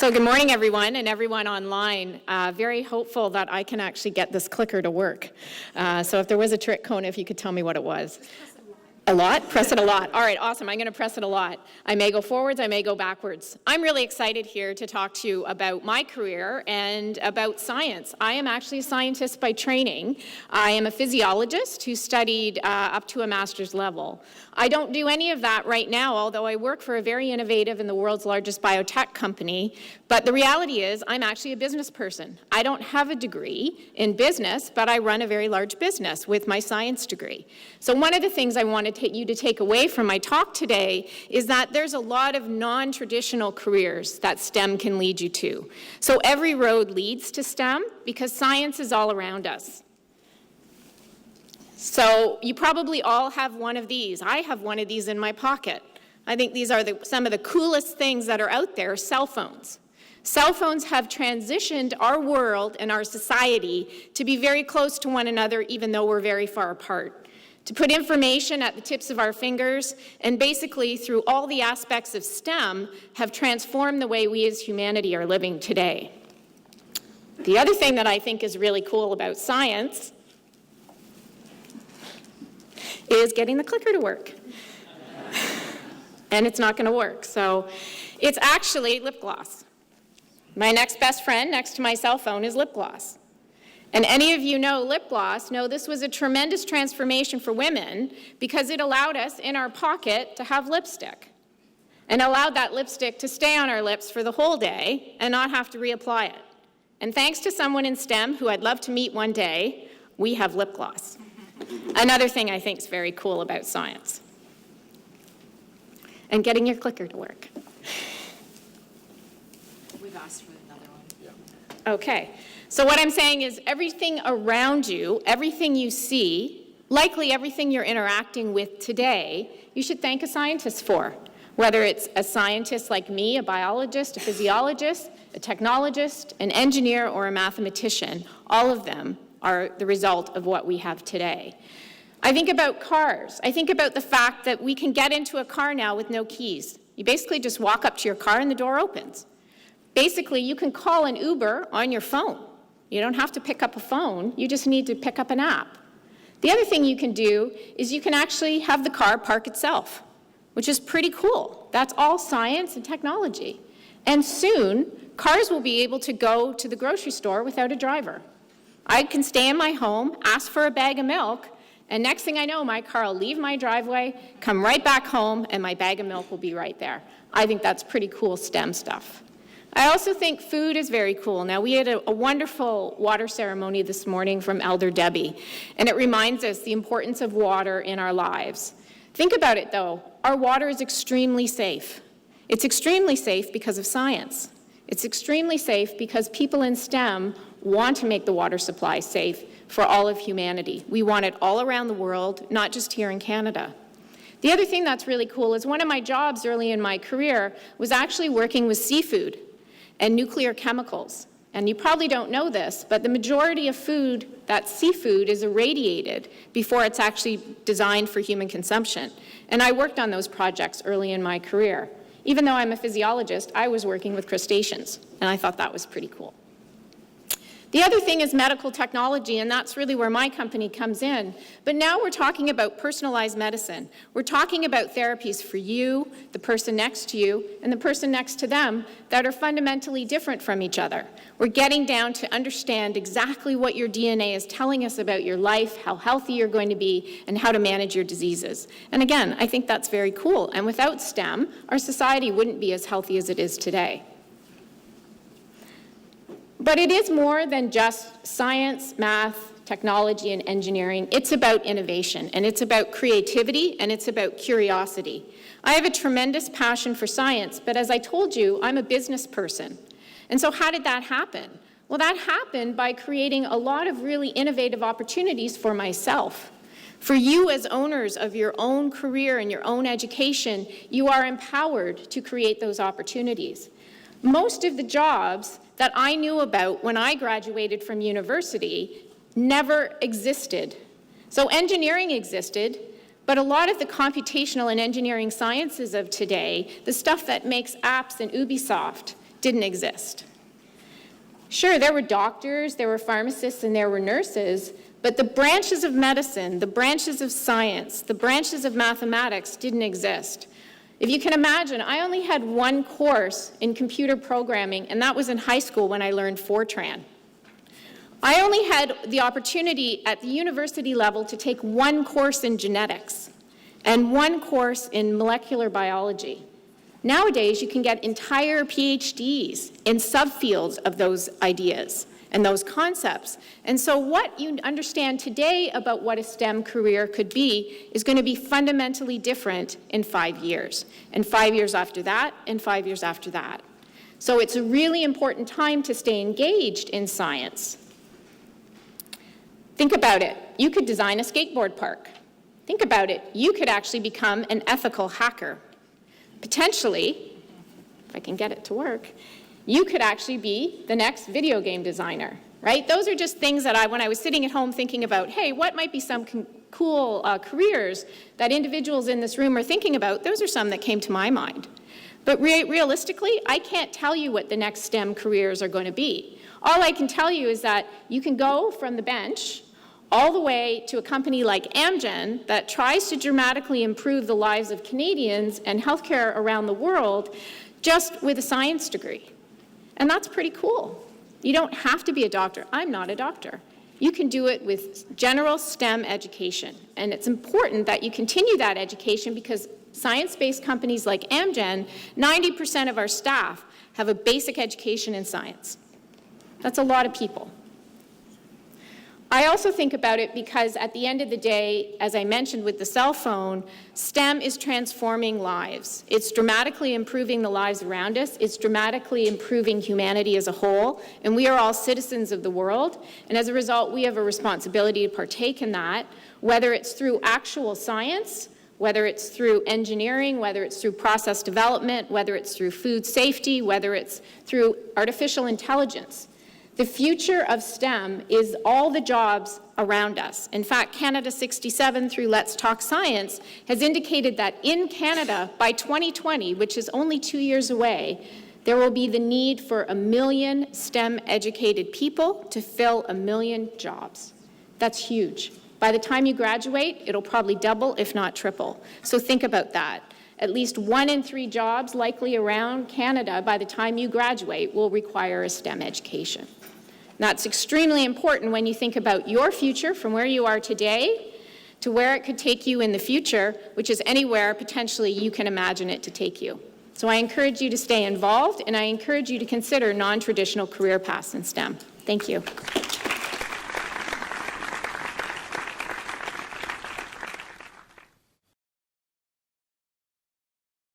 So good morning, everyone, and everyone online. Very hopeful that I can actually get this clicker to work. So if there was a trick, Kona, if you could tell me what it was. A lot? Press it a lot. All right, awesome. I'm going to press it a lot. I may go forwards, I may go backwards. I'm really excited here to talk to you about my career and about science. I am actually a scientist by training. I am a physiologist who studied up to a master's level. I don't do any of that right now, although I work for a very innovative and the world's largest biotech company. But the reality is I'm actually a business person. I don't have a degree in business, but I run a very large business with my science degree. So one of the things I want you to take away from my talk today is that there's a lot of non-traditional careers that STEM can lead you to. So every road leads to STEM because science is all around us. So you probably all have one of these. I have one of these in my pocket. I think these are some of the coolest things that are out there, cell phones. Cell phones have transitioned our world and our society to be very close to one another, even though we're very far apart. To put information at the tips of our fingers, and basically through all the aspects of STEM, have transformed the way we as humanity are living today. The other thing that I think is really cool about science is getting the clicker to work. And it's not going to work. So it's actually lip gloss. My next best friend next to my cell phone is lip gloss. And any of you know lip gloss know this was a tremendous transformation for women because it allowed us in our pocket to have lipstick and allowed that lipstick to stay on our lips for the whole day and not have to reapply it. And thanks to someone in STEM who I'd love to meet one day, we have lip gloss. Another thing I think is very cool about science. And getting your clicker to work. We've asked for another one. Yeah. Okay. So what I'm saying is everything around you, everything you see, likely everything you're interacting with today, you should thank a scientist for. Whether it's a scientist like me, a biologist, a physiologist, a technologist, an engineer, or a mathematician, all of them are the result of what we have today. I think about cars. I think about the fact that we can get into a car now with no keys. You basically just walk up to your car and the door opens. Basically, you can call an Uber on your phone. You don't have to pick up a phone, you just need to pick up an app. The other thing you can do is you can actually have the car park itself, which is pretty cool. That's all science and technology. And soon, cars will be able to go to the grocery store without a driver. I can stay in my home, ask for a bag of milk, and next thing I know, my car will leave my driveway, come right back home, and my bag of milk will be right there. I think that's pretty cool STEM stuff. I also think food is very cool. Now, we had a wonderful water ceremony this morning from Elder Debbie, and it reminds us the importance of water in our lives. Think about it, though. Our water is extremely safe. It's extremely safe because of science. It's extremely safe because people in STEM want to make the water supply safe for all of humanity. We want it all around the world, not just here in Canada. The other thing that's really cool is one of my jobs early in my career was actually working with seafood and nuclear chemicals. And you probably don't know this, but the majority of food, that's seafood, is irradiated before it's actually designed for human consumption. And I worked on those projects early in my career. Even though I'm a physiologist, I was working with crustaceans, and I thought that was pretty cool. The other thing is medical technology, and that's really where my company comes in. But now we're talking about personalized medicine. We're talking about therapies for you, the person next to you, and the person next to them that are fundamentally different from each other. We're getting down to understand exactly what your DNA is telling us about your life, how healthy you're going to be, and how to manage your diseases. And again, I think that's very cool. And without STEM, our society wouldn't be as healthy as it is today. But it is more than just science, math, technology, and engineering. It's about innovation, and it's about creativity, and it's about curiosity. I have a tremendous passion for science, but as I told you, I'm a business person. And so how did that happen? Well, that happened by creating a lot of really innovative opportunities for myself. For you as owners of your own career and your own education, you are empowered to create those opportunities. Most of the jobs that I knew about when I graduated from university never existed. So engineering existed, but a lot of the computational and engineering sciences of today, the stuff that makes apps in Ubisoft, didn't exist. Sure, there were doctors, there were pharmacists, and there were nurses, but the branches of medicine, the branches of science, the branches of mathematics didn't exist. If you can imagine, I only had one course in computer programming, and that was in high school when I learned Fortran. I only had the opportunity at the university level to take one course in genetics and one course in molecular biology. Nowadays, you can get entire PhDs in subfields of those ideas and those concepts. And so what you understand today about what a STEM career could be is going to be fundamentally different in 5 years, and 5 years after that, and 5 years after that. So it's a really important time to stay engaged in science. Think about it. You could design a skateboard park. Think about it. You could actually become an ethical hacker. Potentially, if I can get it to work, you could actually be the next video game designer, right? Those are just things that when I was sitting at home thinking about, hey, what might be some cool careers that individuals in this room are thinking about, those are some that came to my mind. But realistically, I can't tell you what the next STEM careers are going to be. All I can tell you is that you can go from the bench all the way to a company like Amgen that tries to dramatically improve the lives of Canadians and healthcare around the world just with a science degree. And that's pretty cool. You don't have to be a doctor. I'm not a doctor. You can do it with general STEM education. And it's important that you continue that education because science-based companies like Amgen, 90% of our staff have a basic education in science. That's a lot of people. I also think about it because at the end of the day, as I mentioned with the cell phone, STEM is transforming lives. It's dramatically improving the lives around us. It's dramatically improving humanity as a whole. And we are all citizens of the world. And as a result, we have a responsibility to partake in that, whether it's through actual science, whether it's through engineering, whether it's through process development, whether it's through food safety, whether it's through artificial intelligence. The future of STEM is all the jobs around us. In fact, Canada 67 through Let's Talk Science has indicated that in Canada by 2020, which is only 2 years away, there will be the need for 1 million STEM-educated people to fill 1 million jobs. That's huge. By the time you graduate, it'll probably double, if not triple. So think about that. At least 1 in 3 jobs likely around Canada by the time you graduate will require a STEM education. That's extremely important when you think about your future from where you are today to where it could take you in the future, which is anywhere potentially you can imagine it to take you. So I encourage you to stay involved, and I encourage you to consider non-traditional career paths in STEM. Thank you.